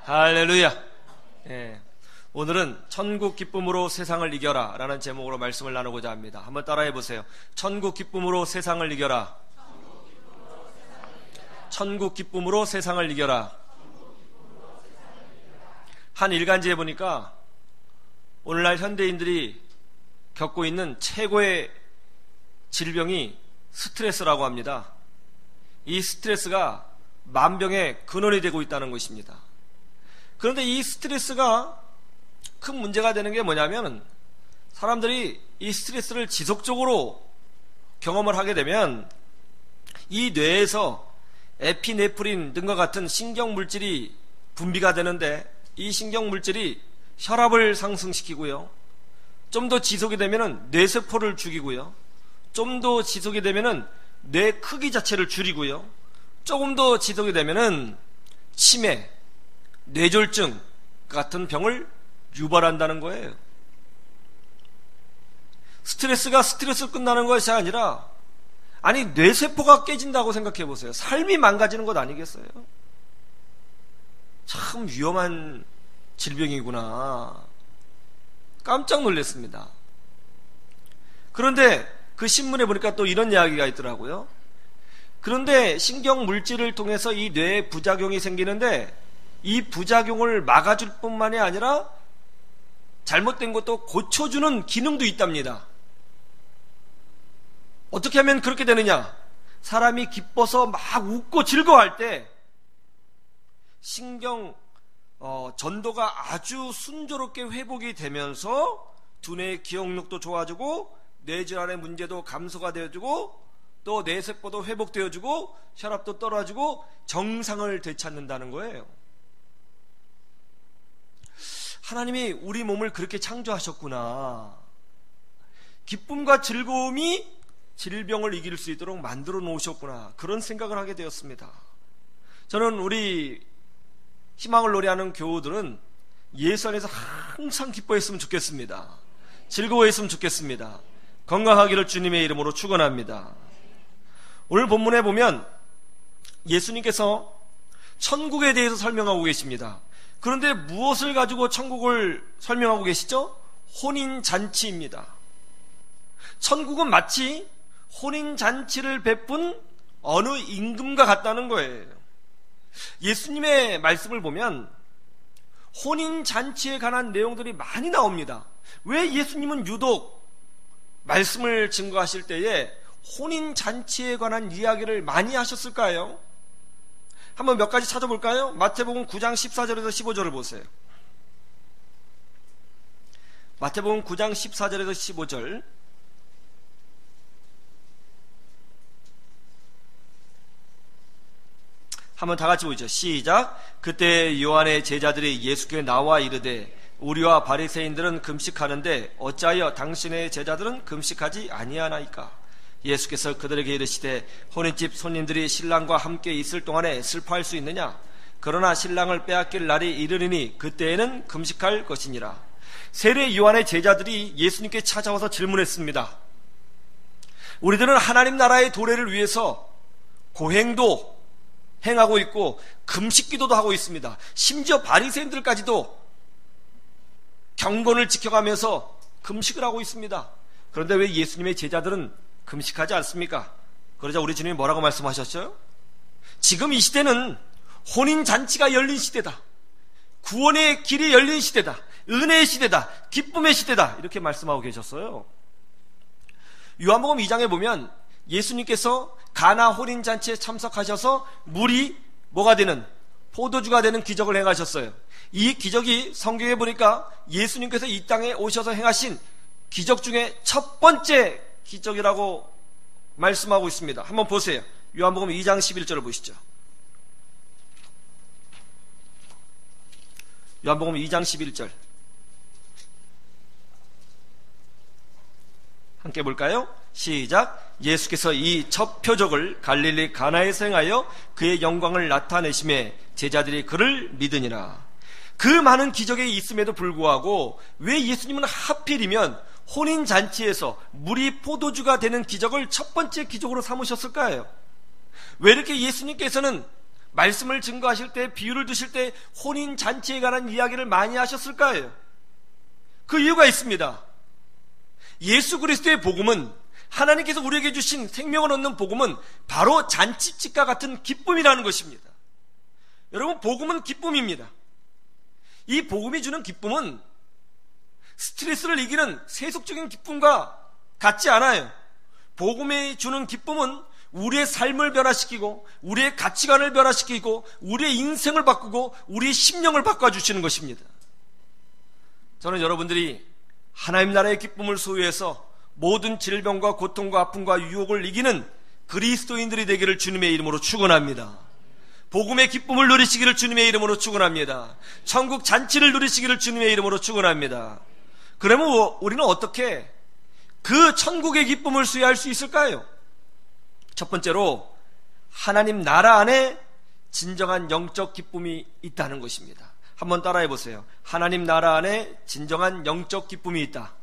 할렐루야. 예. 오늘은 천국 기쁨으로 세상을 이겨라 라는 제목으로 말씀을 나누고자 합니다. 한번 따라해 보세요. 천국 기쁨으로 세상을 이겨라. 천국 기쁨으로 세상을 이겨라. 한 일간지에 보니까 오늘날 현대인들이 겪고 있는 최고의 질병이 스트레스라고 합니다. 이 스트레스가 만병의 근원이 되고 있다는 것입니다. 그런데 이 스트레스가 큰 문제가 되는 게 뭐냐면, 사람들이 이 스트레스를 지속적으로 경험을 하게 되면 이 뇌에서 에피네프린 등과 같은 신경물질이 분비가 되는데, 이 신경물질이 혈압을 상승시키고요, 좀 더 지속이 되면 뇌세포를 죽이고요, 좀 더 지속이 되면 뇌 크기 자체를 줄이고요, 조금 더 지속이 되면 치매, 뇌졸중 같은 병을 유발한다는 거예요. 스트레스가 스트레스로 끝나는 것이 아니라, 아니 뇌세포가 깨진다고 생각해 보세요. 삶이 망가지는 것 아니겠어요? 참 위험한 질병이구나, 깜짝 놀랐습니다. 그런데 그 신문에 보니까 또 이런 이야기가 있더라고요. 그런데 신경물질을 통해서 이 뇌에 부작용이 생기는데, 이 부작용을 막아줄 뿐만이 아니라 잘못된 것도 고쳐주는 기능도 있답니다. 어떻게 하면 그렇게 되느냐? 사람이 기뻐서 막 웃고 즐거워할 때 신경 전도가 아주 순조롭게 회복이 되면서 두뇌의 기억력도 좋아지고 뇌질환의 문제도 감소가 되어주고 또 뇌세포도 회복되어주고 혈압도 떨어지고 정상을 되찾는다는 거예요. 하나님이 우리 몸을 그렇게 창조하셨구나. 기쁨과 즐거움이 질병을 이길 수 있도록 만들어 놓으셨구나, 그런 생각을 하게 되었습니다. 저는 우리 희망을 노래하는 교우들은 예수 안에서 항상 기뻐했으면 좋겠습니다. 즐거워했으면 좋겠습니다. 건강하기를 주님의 이름으로 축원합니다. 오늘 본문에 보면 예수님께서 천국에 대해서 설명하고 계십니다. 그런데 무엇을 가지고 천국을 설명하고 계시죠? 혼인잔치입니다. 천국은 마치 혼인잔치를 베푼 어느 임금과 같다는 거예요. 예수님의 말씀을 보면 혼인잔치에 관한 내용들이 많이 나옵니다. 왜 예수님은 유독 말씀을 증거하실 때에 혼인잔치에 관한 이야기를 많이 하셨을까요? 한번 몇 가지 찾아볼까요? 마태복음 9장 14절에서 15절을 보세요. 마태복음 9장 14절에서 15절. 한번 다 같이 보이죠. 시작. 그때 요한의 제자들이 예수께 나와 이르되, 우리와 바리새인들은 금식하는데 어찌하여 당신의 제자들은 금식하지 아니하나이까? 예수께서 그들에게 이르시되, 혼인집 손님들이 신랑과 함께 있을 동안에 슬퍼할 수 있느냐? 그러나 신랑을 빼앗길 날이 이르리니 그때에는 금식할 것이니라. 세례 요한의 제자들이 예수님께 찾아와서 질문했습니다. 우리들은 하나님 나라의 도래를 위해서 고행도 행하고 있고 금식기도도 하고 있습니다. 심지어 바리새인들까지도 경건을 지켜가면서 금식을 하고 있습니다. 그런데 왜 예수님의 제자들은 금식하지 않습니까? 그러자 우리 주님이 뭐라고 말씀하셨어요? 지금 이 시대는 혼인잔치가 열린 시대다. 구원의 길이 열린 시대다. 은혜의 시대다. 기쁨의 시대다. 이렇게 말씀하고 계셨어요. 요한복음 2장에 보면 예수님께서 가나 혼인잔치에 참석하셔서 물이 뭐가 되는, 포도주가 되는 기적을 행하셨어요. 이 기적이 성경에 보니까 예수님께서 이 땅에 오셔서 행하신 기적 중에 첫 번째 기적이라고 말씀하고 있습니다. 한번 보세요. 요한복음 2장 11절을 보시죠. 요한복음 2장 11절 함께 볼까요? 시작. 예수께서 이 첫 표적을 갈릴리 가나에서 행하여 그의 영광을 나타내심에 제자들이 그를 믿으니라. 그 많은 기적이 있음에도 불구하고 왜 예수님은 하필이면 혼인잔치에서 물이 포도주가 되는 기적을 첫 번째 기적으로 삼으셨을까요? 왜 이렇게 예수님께서는 말씀을 증거하실 때, 비유를 드실 때 혼인잔치에 관한 이야기를 많이 하셨을까요? 그 이유가 있습니다. 예수 그리스도의 복음은, 하나님께서 우리에게 주신 생명을 얻는 복음은 바로 잔치집과 같은 기쁨이라는 것입니다. 여러분, 복음은 기쁨입니다. 이 복음이 주는 기쁨은 스트레스를 이기는 세속적인 기쁨과 같지 않아요. 복음이 주는 기쁨은 우리의 삶을 변화시키고, 우리의 가치관을 변화시키고, 우리의 인생을 바꾸고, 우리의 심령을 바꿔주시는 것입니다. 저는 여러분들이 하나님 나라의 기쁨을 소유해서 모든 질병과 고통과 아픔과 유혹을 이기는 그리스도인들이 되기를 주님의 이름으로 축원합니다. 복음의 기쁨을 누리시기를 주님의 이름으로 축원합니다. 천국 잔치를 누리시기를 주님의 이름으로 축원합니다. 그러면 우리는 어떻게 그 천국의 기쁨을 소유할 수 있을까요? 첫 번째로 하나님 나라 안에 진정한 영적 기쁨이 있다는 것입니다. 한번 따라해 보세요. 하나님 나라 안에 진정한 영적 기쁨이 있다.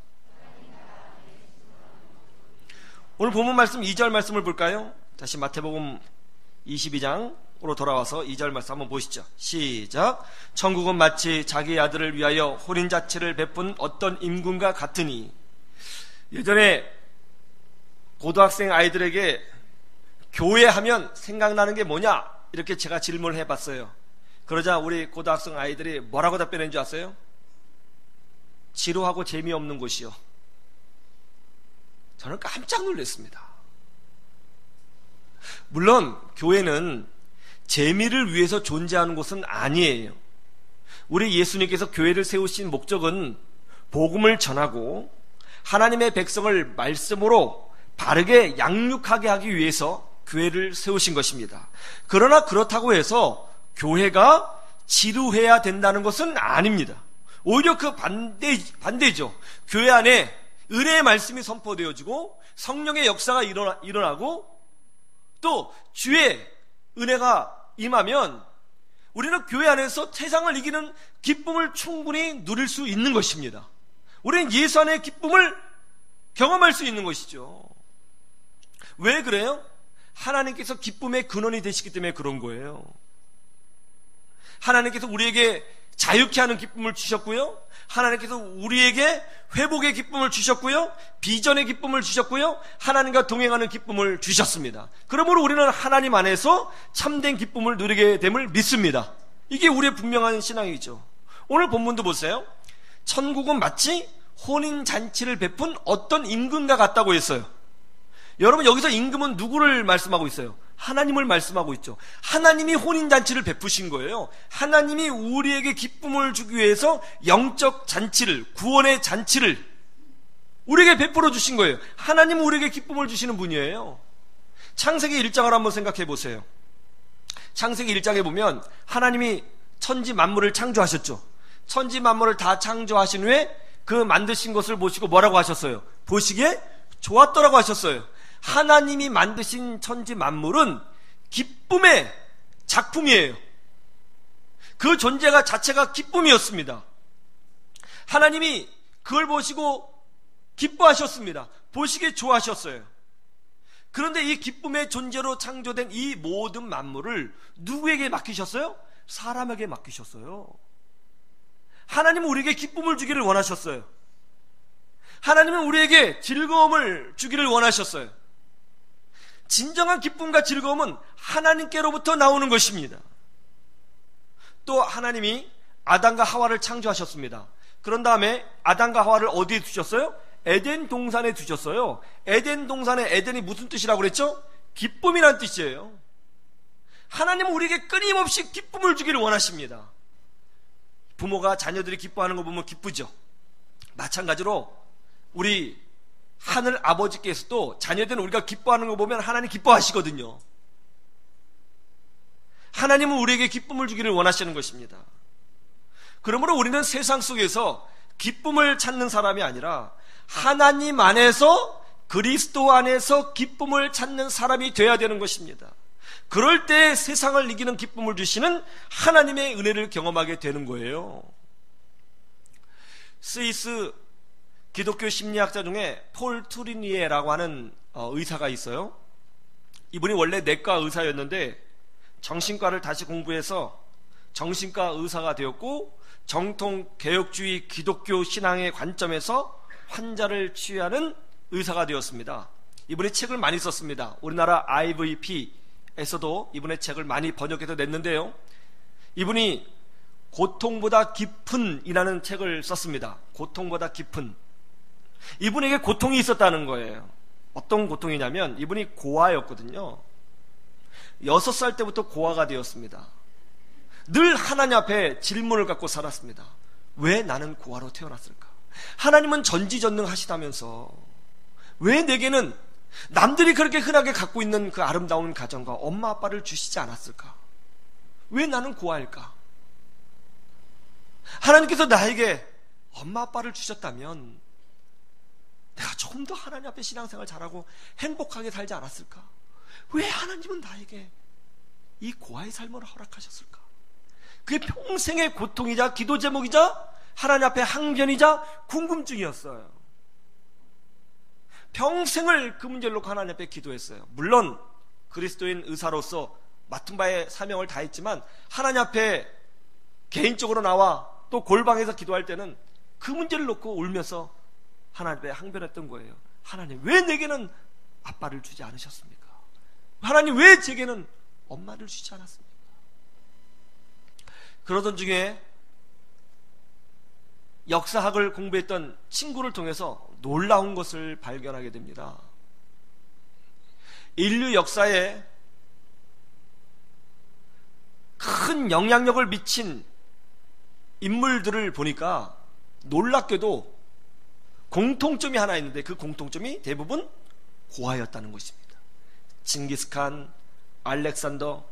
오늘 본문 말씀 2절 말씀을 볼까요? 다시 마태복음 22장으로 돌아와서 2절 말씀 한번 보시죠. 시작. 천국은 마치 자기 아들을 위하여 혼인잔치를 베푼 어떤 임금과 같으니. 예전에 고등학생 아이들에게 교회 하면 생각나는 게 뭐냐? 이렇게 제가 질문을 해봤어요. 그러자 우리 고등학생 아이들이 뭐라고 답변한 줄 아세요? 지루하고 재미없는 곳이요. 저는 깜짝 놀랐습니다. 물론 교회는 재미를 위해서 존재하는 곳은 아니에요. 우리 예수님께서 교회를 세우신 목적은 복음을 전하고 하나님의 백성을 말씀으로 바르게 양육하게 하기 위해서 교회를 세우신 것입니다. 그러나 그렇다고 해서 교회가 지루해야 된다는 것은 아닙니다. 오히려 그 반대죠. 교회 안에 은혜의 말씀이 선포되어지고 성령의 역사가 일어나고 또 주의 은혜가 임하면 우리는 교회 안에서 세상을 이기는 기쁨을 충분히 누릴 수 있는 것입니다. 우리는 예수 안의 기쁨을 경험할 수 있는 것이죠. 왜 그래요? 하나님께서 기쁨의 근원이 되시기 때문에 그런 거예요. 하나님께서 우리에게 자유케 하는 기쁨을 주셨고요, 하나님께서 우리에게 회복의 기쁨을 주셨고요, 비전의 기쁨을 주셨고요, 하나님과 동행하는 기쁨을 주셨습니다. 그러므로 우리는 하나님 안에서 참된 기쁨을 누리게 됨을 믿습니다. 이게 우리의 분명한 신앙이죠. 오늘 본문도 보세요. 천국은 마치 혼인잔치를 베푼 어떤 임금과 같다고 했어요. 여러분, 여기서 임금은 누구를 말씀하고 있어요? 하나님을 말씀하고 있죠. 하나님이 혼인잔치를 베푸신 거예요. 하나님이 우리에게 기쁨을 주기 위해서 영적 잔치를, 구원의 잔치를 우리에게 베풀어 주신 거예요. 하나님은 우리에게 기쁨을 주시는 분이에요. 창세기 1장을 한번 생각해 보세요. 창세기 1장에 보면 하나님이 천지 만물을 창조하셨죠. 천지 만물을 다 창조하신 후에 그 만드신 것을 보시고 뭐라고 하셨어요? 보시기에 좋았더라고 하셨어요. 하나님이 만드신 천지 만물은 기쁨의 작품이에요. 그 존재가 자체가 기쁨이었습니다. 하나님이 그걸 보시고 기뻐하셨습니다. 보시기에 좋아하셨어요. 그런데 이 기쁨의 존재로 창조된 이 모든 만물을 누구에게 맡기셨어요? 사람에게 맡기셨어요. 하나님은 우리에게 기쁨을 주기를 원하셨어요. 하나님은 우리에게 즐거움을 주기를 원하셨어요. 진정한 기쁨과 즐거움은 하나님께로부터 나오는 것입니다. 또 하나님이 아담과 하와를 창조하셨습니다. 그런 다음에 아담과 하와를 어디에 두셨어요? 에덴 동산에 두셨어요. 에덴 동산에 에덴이 무슨 뜻이라고 그랬죠? 기쁨이란 뜻이에요. 하나님은 우리에게 끊임없이 기쁨을 주기를 원하십니다. 부모가 자녀들이 기뻐하는 거 보면 기쁘죠. 마찬가지로 우리 하늘 아버지께서도 자녀들은 우리가 기뻐하는 거 보면 하나님 기뻐하시거든요. 하나님은 우리에게 기쁨을 주기를 원하시는 것입니다. 그러므로 우리는 세상 속에서 기쁨을 찾는 사람이 아니라 하나님 안에서, 그리스도 안에서 기쁨을 찾는 사람이 되어야 되는 것입니다. 그럴 때 세상을 이기는 기쁨을 주시는 하나님의 은혜를 경험하게 되는 거예요. 스위스 기독교 심리학자 중에 폴 투리니에라고 하는 의사가 있어요. 이분이 원래 내과 의사였는데 정신과를 다시 공부해서 정신과 의사가 되었고, 정통 개혁주의 기독교 신앙의 관점에서 환자를 치유하는 의사가 되었습니다. 이분이 책을 많이 썼습니다. 우리나라 IVP에서도 이분의 책을 많이 번역해서 냈는데요, 이분이 고통보다 깊은 이라는 책을 썼습니다. 고통보다 깊은. 이분에게 고통이 있었다는 거예요. 어떤 고통이냐면, 이분이 고아였거든요. 6살 때부터 고아가 되었습니다. 늘 하나님 앞에 질문을 갖고 살았습니다. 왜 나는 고아로 태어났을까? 하나님은 전지전능하시다면서 왜 내게는 남들이 그렇게 흔하게 갖고 있는 그 아름다운 가정과 엄마 아빠를 주시지 않았을까? 왜 나는 고아일까? 하나님께서 나에게 엄마 아빠를 주셨다면 내가 조금 더 하나님 앞에 신앙생활 잘하고 행복하게 살지 않았을까? 왜 하나님은 나에게 이 고아의 삶을 허락하셨을까? 그게 평생의 고통이자 기도 제목이자 하나님 앞에 항변이자 궁금증이었어요. 평생을 그 문제를 놓고 하나님 앞에 기도했어요. 물론 그리스도인 의사로서 맡은 바의 사명을 다했지만, 하나님 앞에 개인적으로 나와 또 골방에서 기도할 때는 그 문제를 놓고 울면서 하나님 앞에 항변했던 거예요. 하나님, 왜 내게는 아빠를 주지 않으셨습니까? 하나님, 왜 제게는 엄마를 주지 않았습니까? 그러던 중에 역사학을 공부했던 친구를 통해서 놀라운 것을 발견하게 됩니다. 인류 역사에 큰 영향력을 미친 인물들을 보니까 놀랍게도 공통점이 하나 있는데, 그 공통점이 대부분 고아였다는 것입니다. 징기스칸, 알렉산더,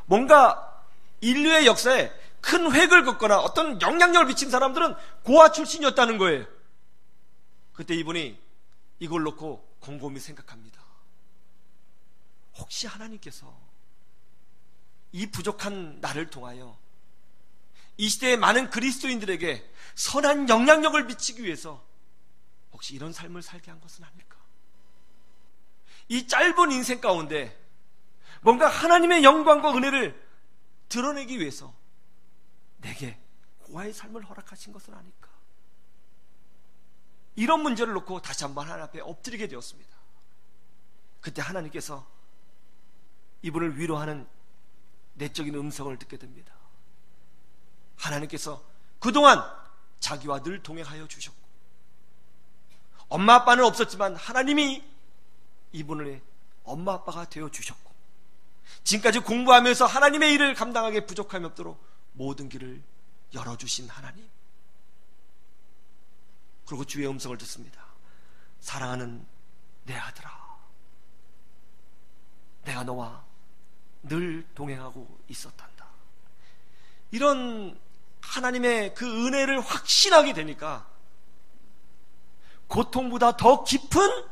뭔가 인류의 역사에 큰 획을 긋거나 어떤 영향력을 미친 사람들은 고아 출신이었다는 거예요. 그때 이분이 이걸 놓고 곰곰이 생각합니다. 혹시 하나님께서 이 부족한 나를 통하여 이 시대의 많은 그리스도인들에게 선한 영향력을 미치기 위해서 혹시 이런 삶을 살게 한 것은 아닐까? 이 짧은 인생 가운데 뭔가 하나님의 영광과 은혜를 드러내기 위해서 내게 고아의 삶을 허락하신 것은 아닐까? 이런 문제를 놓고 다시 한번 하나님 앞에 엎드리게 되었습니다. 그때 하나님께서 이분을 위로하는 내적인 음성을 듣게 됩니다. 하나님께서 그동안 자기와 늘 동행하여 주셨고, 엄마 아빠는 없었지만 하나님이 이분을 엄마 아빠가 되어 주셨고, 지금까지 공부하면서 하나님의 일을 감당하기에 부족함이 없도록 모든 길을 열어주신 하나님. 그리고 주의 음성을 듣습니다. 사랑하는 내 아들아, 내가 너와 늘 동행하고 있었단다. 이런 하나님의 그 은혜를 확신하게 되니까 고통보다 더 깊은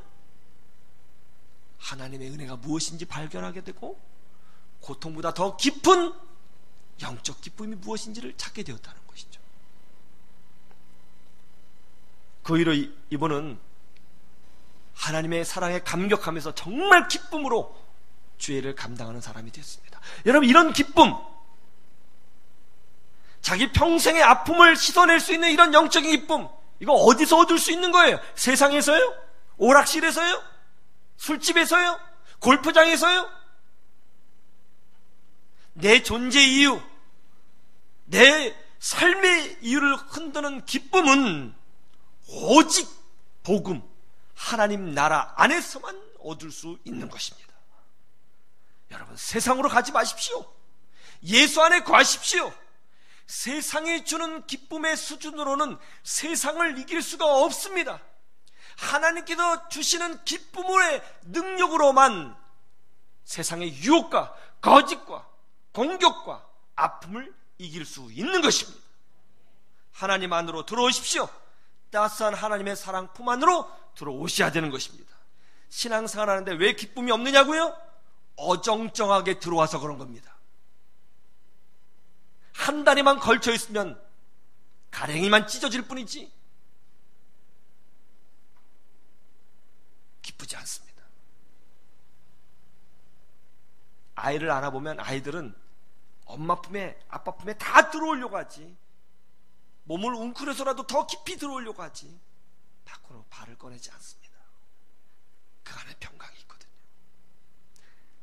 하나님의 은혜가 무엇인지 발견하게 되고, 고통보다 더 깊은 영적 기쁨이 무엇인지를 찾게 되었다는 것이죠. 그 이로 이분은 하나님의 사랑에 감격하면서 정말 기쁨으로 주의를 감당하는 사람이 됐습니다. 여러분, 이런 기쁨, 자기 평생의 아픔을 씻어낼 수 있는 이런 영적인 기쁨, 이거 어디서 얻을 수 있는 거예요? 세상에서요? 오락실에서요? 술집에서요? 골프장에서요? 내 존재 이유, 내 삶의 이유를 흔드는 기쁨은 오직 복음, 하나님 나라 안에서만 얻을 수 있는 것입니다. 여러분, 세상으로 가지 마십시오. 예수 안에 거하십시오. 세상이 주는 기쁨의 수준으로는 세상을 이길 수가 없습니다. 하나님께서 주시는 기쁨의 능력으로만 세상의 유혹과 거짓과 공격과 아픔을 이길 수 있는 것입니다. 하나님 안으로 들어오십시오. 따스한 하나님의 사랑 품 안으로 들어오셔야 되는 것입니다. 신앙생활 하는데 왜 기쁨이 없느냐고요? 어정쩡하게 들어와서 그런 겁니다. 한 다리만 걸쳐 있으면 가랭이만 찢어질 뿐이지 기쁘지 않습니다. 아이를 안아보면 아이들은 엄마 품에, 아빠 품에 다 들어오려고 하지. 몸을 웅크려서라도 더 깊이 들어오려고 하지. 밖으로 발을 꺼내지 않습니다. 그 안에 평강이 있거든요.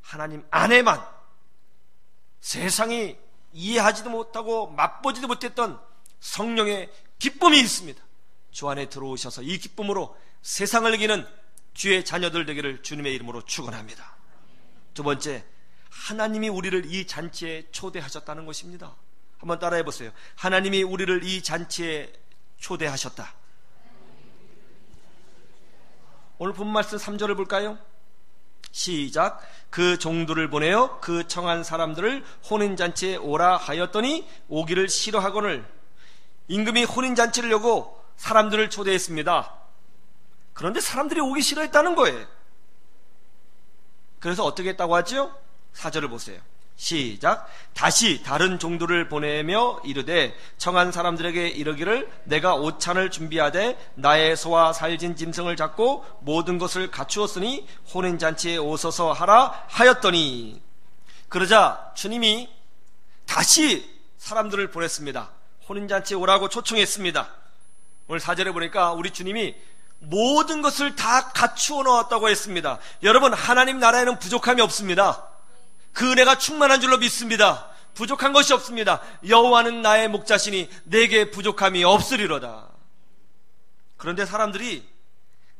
하나님 안에만 세상이 이해하지도 못하고 맛보지도 못했던 성령의 기쁨이 있습니다. 주 안에 들어오셔서 이 기쁨으로 세상을 이기는 주의 자녀들 되기를 주님의 이름으로 축원합니다. 두 번째, 하나님이 우리를 이 잔치에 초대하셨다는 것입니다. 한번 따라해 보세요. 하나님이 우리를 이 잔치에 초대하셨다. 오늘 본 말씀 3절을 볼까요? 시작. 그 종들을 보내어 그 청한 사람들을 혼인잔치에 오라 하였더니 오기를 싫어하거늘. 임금이 혼인잔치를 여고 사람들을 초대했습니다. 그런데 사람들이 오기 싫어했다는 거예요. 그래서 어떻게 했다고 하죠? 4절을 보세요. 시작. 다시 다른 종들을 보내며 이르되 청한 사람들에게 이르기를 내가 오찬을 준비하되 나의 소와 살진 짐승을 잡고 모든 것을 갖추었으니 혼인잔치에 오소서 하라 하였더니. 그러자 주님이 다시 사람들을 보냈습니다. 혼인잔치에 오라고 초청했습니다. 오늘 4절에 보니까 우리 주님이 모든 것을 다 갖추어 놓았다고 했습니다. 여러분, 하나님 나라에는 부족함이 없습니다. 그 은혜가 충만한 줄로 믿습니다. 부족한 것이 없습니다. 여호와는 나의 목자시니 내게 부족함이 없으리로다. 그런데 사람들이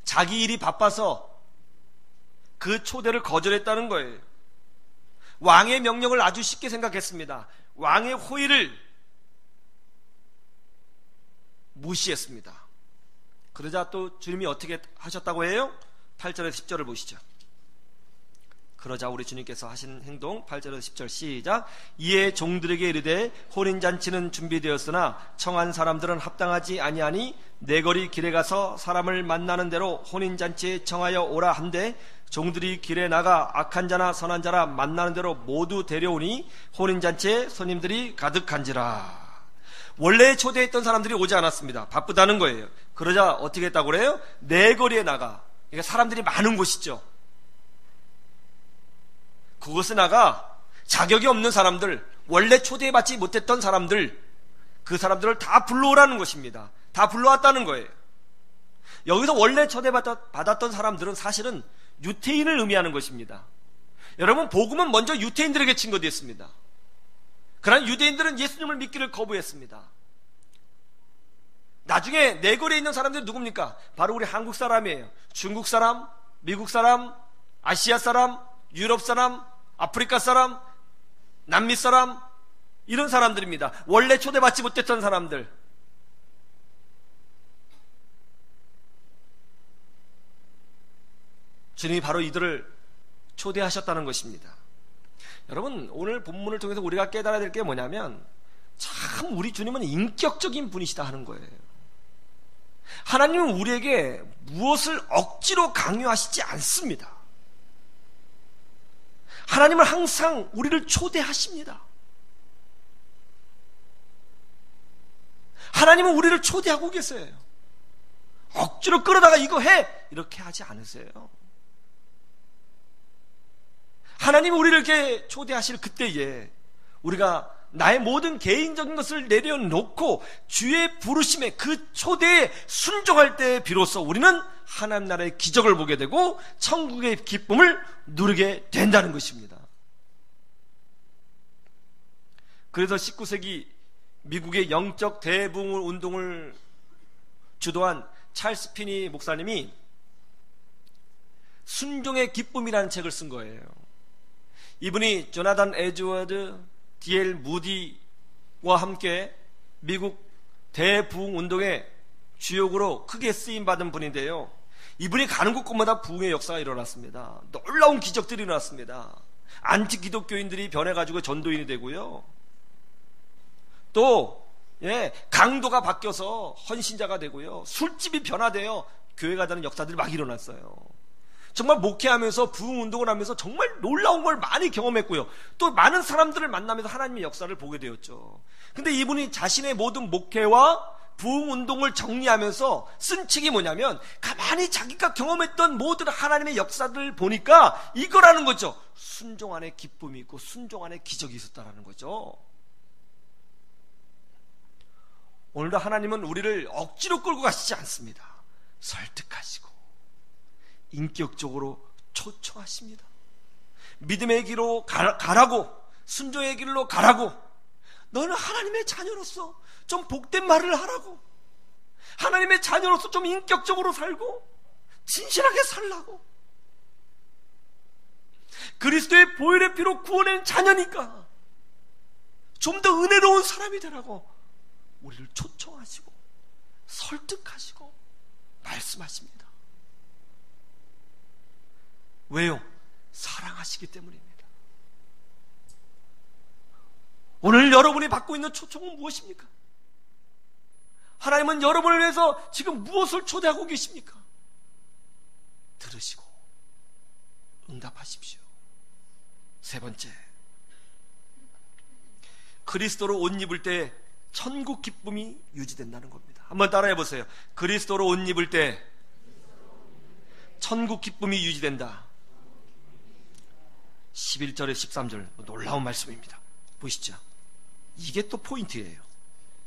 자기 일이 바빠서 그 초대를 거절했다는 거예요. 왕의 명령을 아주 쉽게 생각했습니다. 왕의 호의를 무시했습니다. 그러자 또 주님이 어떻게 하셨다고 해요? 8절에서 10절을 보시죠. 그러자 우리 주님께서 하신 행동 8절에서 10절 시작. 이에 종들에게 이르되 혼인잔치는 준비되었으나 청한 사람들은 합당하지 아니하니 내거리 길에 가서 사람을 만나는 대로 혼인잔치에 청하여 오라 한데 종들이 길에 나가 악한 자나 선한 자나 만나는 대로 모두 데려오니 혼인잔치에 손님들이 가득한지라. 원래 초대했던 사람들이 오지 않았습니다. 바쁘다는 거예요. 그러자 어떻게 했다고 그래요? 내거리에 나가. 그러니까 사람들이 많은 곳이죠. 그곳에 나가 자격이 없는 사람들, 원래 초대받지 못했던 사람들, 그 사람들을 다 불러오라는 것입니다. 다 불러왔다는 거예요. 여기서 원래 초대받았던 사람들은 사실은 유태인을 의미하는 것입니다. 여러분, 복음은 먼저 유태인들에게 증거되었습니다. 그러나 유대인들은 예수님을 믿기를 거부했습니다. 나중에 내거리에 있는 사람들이 누굽니까? 바로 우리 한국 사람이에요. 중국 사람, 미국 사람, 아시아 사람, 유럽 사람, 아프리카 사람, 남미 사람, 이런 사람들입니다. 원래 초대받지 못했던 사람들. 주님이 바로 이들을 초대하셨다는 것입니다. 여러분, 오늘 본문을 통해서 우리가 깨달아야 될 게 뭐냐면 참 우리 주님은 인격적인 분이시다 하는 거예요. 하나님은 우리에게 무엇을 억지로 강요하시지 않습니다. 하나님은 항상 우리를 초대하십니다. 하나님은 우리를 초대하고 계세요. 억지로 끌어다가 이거 해! 이렇게 하지 않으세요. 하나님이 우리를 이렇게 초대하실 그때에 우리가 나의 모든 개인적인 것을 내려놓고 주의 부르심에 그 초대에 순종할 때 비로소 우리는 하나님 나라의 기적을 보게 되고 천국의 기쁨을 누리게 된다는 것입니다. 그래서 19세기 미국의 영적 대부흥 운동을 주도한 찰스 피니 목사님이 순종의 기쁨이라는 책을 쓴 거예요. 이분이 조나단 에즈워드, D.L. 무디와 함께 미국 대부흥 운동의 주역으로 크게 쓰임받은 분인데요. 이분이 가는 곳곳마다 부흥의 역사가 일어났습니다. 놀라운 기적들이 일어났습니다. 안티 기독교인들이 변해가지고 전도인이 되고요. 또 강도가 바뀌어서 헌신자가 되고요. 술집이 변화되어 교회가 되는 역사들이 막 일어났어요. 정말 목회하면서 부흥운동을 하면서 정말 놀라운 걸 많이 경험했고요. 또 많은 사람들을 만나면서 하나님의 역사를 보게 되었죠. 근데 이분이 자신의 모든 목회와 부흥운동을 정리하면서 쓴 책이 뭐냐면, 가만히 자기가 경험했던 모든 하나님의 역사들을 보니까 이거라는 거죠. 순종 안에 기쁨이 있고 순종 안에 기적이 있었다라는 거죠. 오늘도 하나님은 우리를 억지로 끌고 가시지 않습니다. 설득하시고 인격적으로 초청하십니다. 믿음의 길로 가라고, 순종의 길로 가라고, 너는 하나님의 자녀로서 좀 복된 말을 하라고, 하나님의 자녀로서 좀 인격적으로 살고 진실하게 살라고, 그리스도의 보혈의 피로 구원한 자녀니까 좀 더 은혜로운 사람이 되라고 우리를 초청하시고 설득하시고 말씀하십니다. 왜요? 사랑하시기 때문입니다. 오늘 여러분이 받고 있는 초청은 무엇입니까? 하나님은 여러분을 위해서 지금 무엇을 초대하고 계십니까? 들으시고 응답하십시오. 세 번째, 그리스도로 옷 입을 때 천국 기쁨이 유지된다는 겁니다. 한번 따라해 보세요. 그리스도로 옷 입을 때 천국 기쁨이 유지된다. 11절에 13절 놀라운 말씀입니다. 보시죠. 이게 또 포인트예요.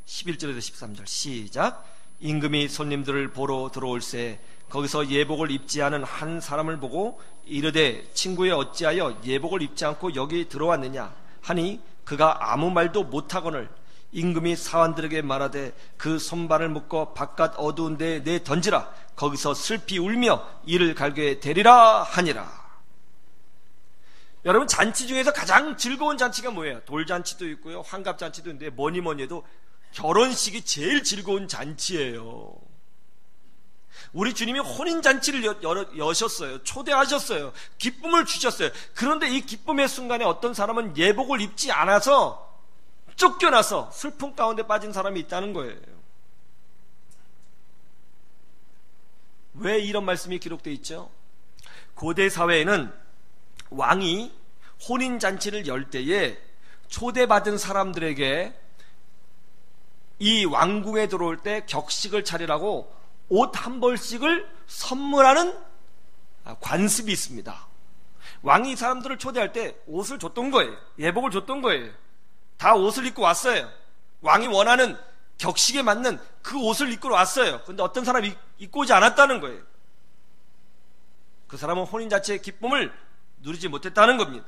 11절에서 13절 시작. 임금이 손님들을 보러 들어올새 거기서 예복을 입지 않은 한 사람을 보고 이르되 친구여 어찌하여 예복을 입지 않고 여기 들어왔느냐 하니 그가 아무 말도 못하거늘 임금이 사환들에게 말하되 그 손발을 묶어 바깥 어두운 데에 내 던지라 거기서 슬피 울며 이를 갈게 되리라 하니라. 여러분, 잔치 중에서 가장 즐거운 잔치가 뭐예요? 돌잔치도 있고요, 환갑잔치도 있는데 뭐니 해도 결혼식이 제일 즐거운 잔치예요. 우리 주님이 혼인잔치를 여셨어요. 초대하셨어요. 기쁨을 주셨어요. 그런데 이 기쁨의 순간에 어떤 사람은 예복을 입지 않아서 쫓겨나서 슬픔 가운데 빠진 사람이 있다는 거예요. 왜 이런 말씀이 기록되어 있죠? 고대 사회에는 왕이 혼인잔치를 열 때에 초대받은 사람들에게 이 왕궁에 들어올 때 격식을 차리라고 옷 한 벌씩을 선물하는 관습이 있습니다. 왕이 이 사람들을 초대할 때 옷을 줬던 거예요. 예복을 줬던 거예요. 다 옷을 입고 왔어요. 왕이 원하는 격식에 맞는 그 옷을 입고 왔어요. 그런데 어떤 사람이 입고 오지 않았다는 거예요. 그 사람은 혼인잔치의 기쁨을 누리지 못했다는 겁니다.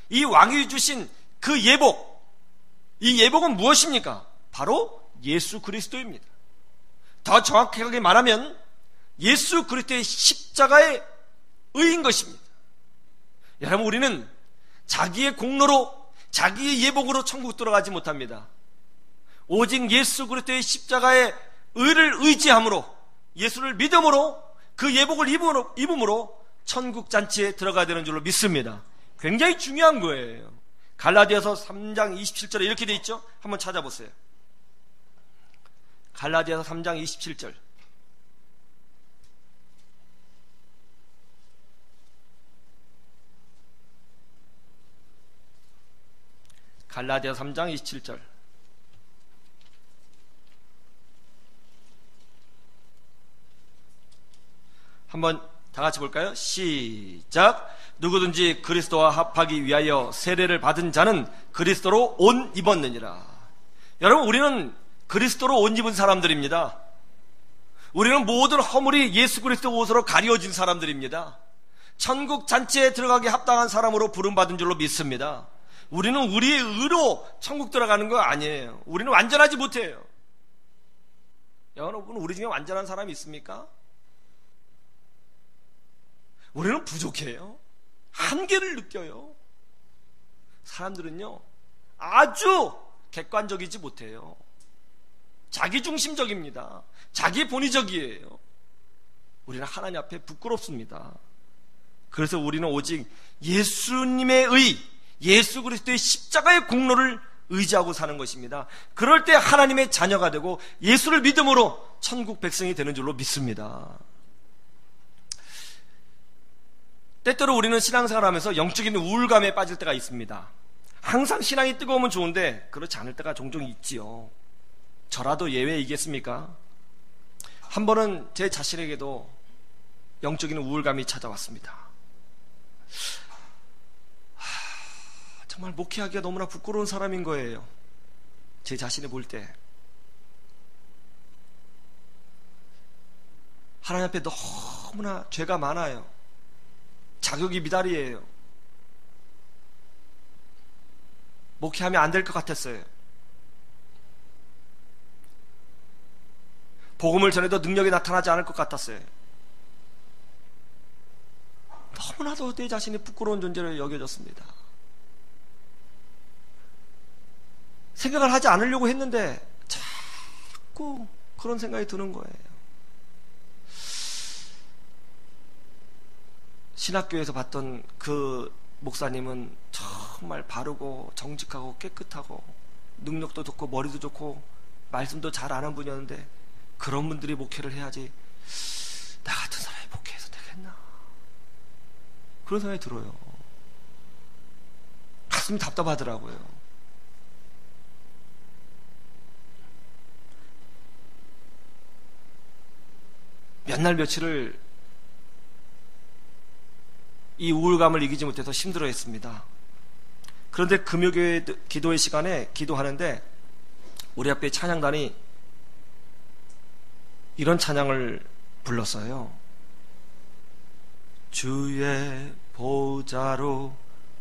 이 왕이 주신 그 예복, 이 예복은 무엇입니까? 바로 예수 그리스도입니다. 더 정확하게 말하면 예수 그리스도의 십자가의 의인 것입니다. 여러분, 우리는 자기의 공로로, 자기의 예복으로 천국 들어가지 못합니다. 오직 예수 그리스도의 십자가의 의를 의지함으로, 예수를 믿음으로, 그 예복을 입음으로 천국 잔치에 들어가야 되는 줄로 믿습니다. 굉장히 중요한 거예요. 갈라디아서 3장 27절에 이렇게 돼 있죠? 한번 찾아보세요. 갈라디아서 3장 27절. 갈라디아서 3장 27절. 한번 다 같이 볼까요? 시작. 누구든지 그리스도와 합하기 위하여 세례를 받은 자는 그리스도로 옷 입었느니라. 여러분, 우리는 그리스도로 옷 입은 사람들입니다. 우리는 모든 허물이 예수 그리스도 옷으로 가려진 사람들입니다. 천국 잔치에 들어가기 합당한 사람으로 부름받은 줄로 믿습니다. 우리는 우리의 의로 천국 들어가는 거 아니에요. 우리는 완전하지 못해요. 여러분, 우리 중에 완전한 사람이 있습니까? 우리는 부족해요. 한계를 느껴요. 사람들은요, 아주 객관적이지 못해요. 자기중심적입니다. 자기 본의적이에요. 우리는 하나님 앞에 부끄럽습니다. 그래서 우리는 오직 예수님의 의, 예수 그리스도의 십자가의 공로를 의지하고 사는 것입니다. 그럴 때 하나님의 자녀가 되고 예수를 믿음으로 천국 백성이 되는 줄로 믿습니다. 때때로 우리는 신앙생활을 하면서 영적인 우울감에 빠질 때가 있습니다. 항상 신앙이 뜨거우면 좋은데 그렇지 않을 때가 종종 있지요. 저라도 예외이겠습니까? 한 번은 제 자신에게도 영적인 우울감이 찾아왔습니다. 정말 목회하기가 너무나 부끄러운 사람인 거예요. 제 자신을 볼 때. 하나님 앞에 너무나 죄가 많아요. 자격이 미달이에요. 목회하면 안 될 것 같았어요. 복음을 전해도 능력이 나타나지 않을 것 같았어요. 너무나도 내 자신이 부끄러운 존재로 여겨졌습니다. 생각을 하지 않으려고 했는데 자꾸 그런 생각이 드는 거예요. 신학교에서 봤던 그 목사님은 정말 바르고 정직하고 깨끗하고 능력도 좋고 머리도 좋고 말씀도 잘 아는 분이었는데 그런 분들이 목회를 해야지 나 같은 사람이 목회해서 되겠나, 그런 생각이 들어요. 가슴이 답답하더라고요. 몇 날 며칠을 이 우울감을 이기지 못해서 힘들어했습니다. 그런데 금요교회 기도의 시간에 기도하는데 우리 앞에 찬양단이 이런 찬양을 불렀어요. 주의 보좌로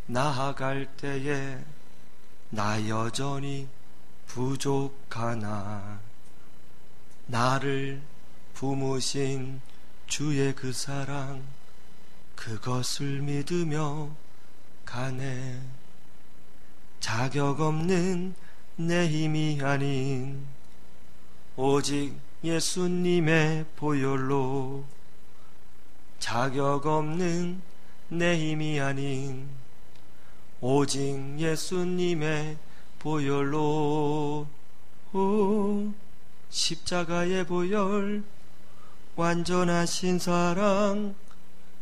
나아갈 때에 나 여전히 부족하나 나를 품으신 주의 그 사랑 그것을 믿으며 가네. 자격 없는 내 힘이 아닌 오직 예수님의 보혈로, 자격 없는 내 힘이 아닌 오직 예수님의 보혈로. 오, 십자가의 보혈 완전하신 사랑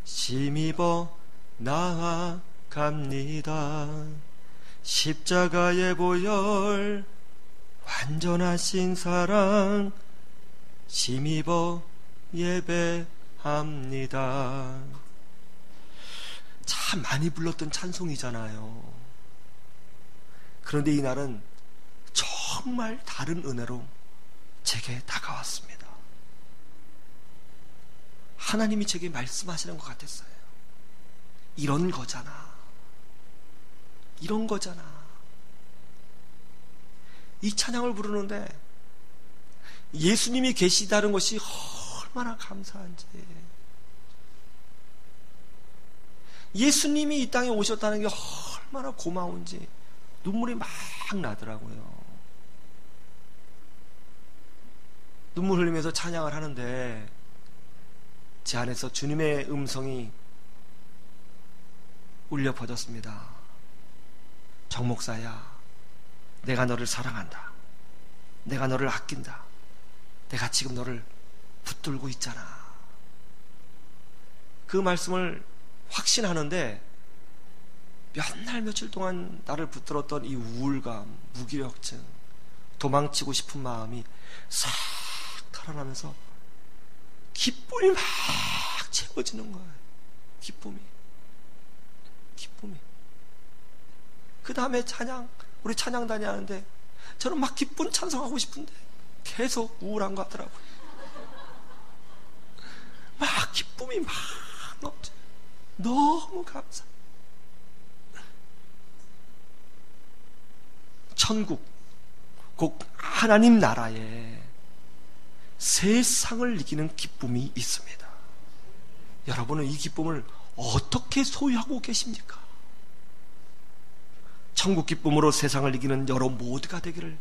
힘입어 나아갑니다. 십자가의 보혈 완전하신 사랑 힘입어 예배합니다. 참 많이 불렀던 찬송이잖아요. 그런데 이날은 정말 다른 은혜로 제게 다가왔습니다. 하나님이 제게 말씀하시는 것 같았어요. 이런 거잖아. 이런 거잖아. 이 찬양을 부르는데 예수님이 계시다는 것이 얼마나 감사한지, 예수님이 이 땅에 오셨다는 게 얼마나 고마운지 눈물이 막 나더라고요. 눈물 흘리면서 찬양을 하는데 제 안에서 주님의 음성이 울려 퍼졌습니다. 정 목사야, 내가 너를 사랑한다. 내가 너를 아낀다. 내가 지금 너를 붙들고 있잖아. 그 말씀을 확신하는데 몇 날 며칠 동안 나를 붙들었던 이 우울감, 무기력증, 도망치고 싶은 마음이 싹 털어나면서 기쁨이 막 채워지는 거예요. 기쁨이. 그 다음에 우리 찬양단이 하는데 저는 막 기쁜 찬송하고 싶은데 계속 우울한 거 하더라고요. 막 기쁨이 막 넘쳐. 너무 감사. 천국, 곧 하나님 나라에 세상을 이기는 기쁨이 있습니다. 여러분은 이 기쁨을 어떻게 소유하고 계십니까? 천국 기쁨으로 세상을 이기는 여러분 모두가 되기를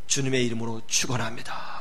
주님의 이름으로 축원합니다.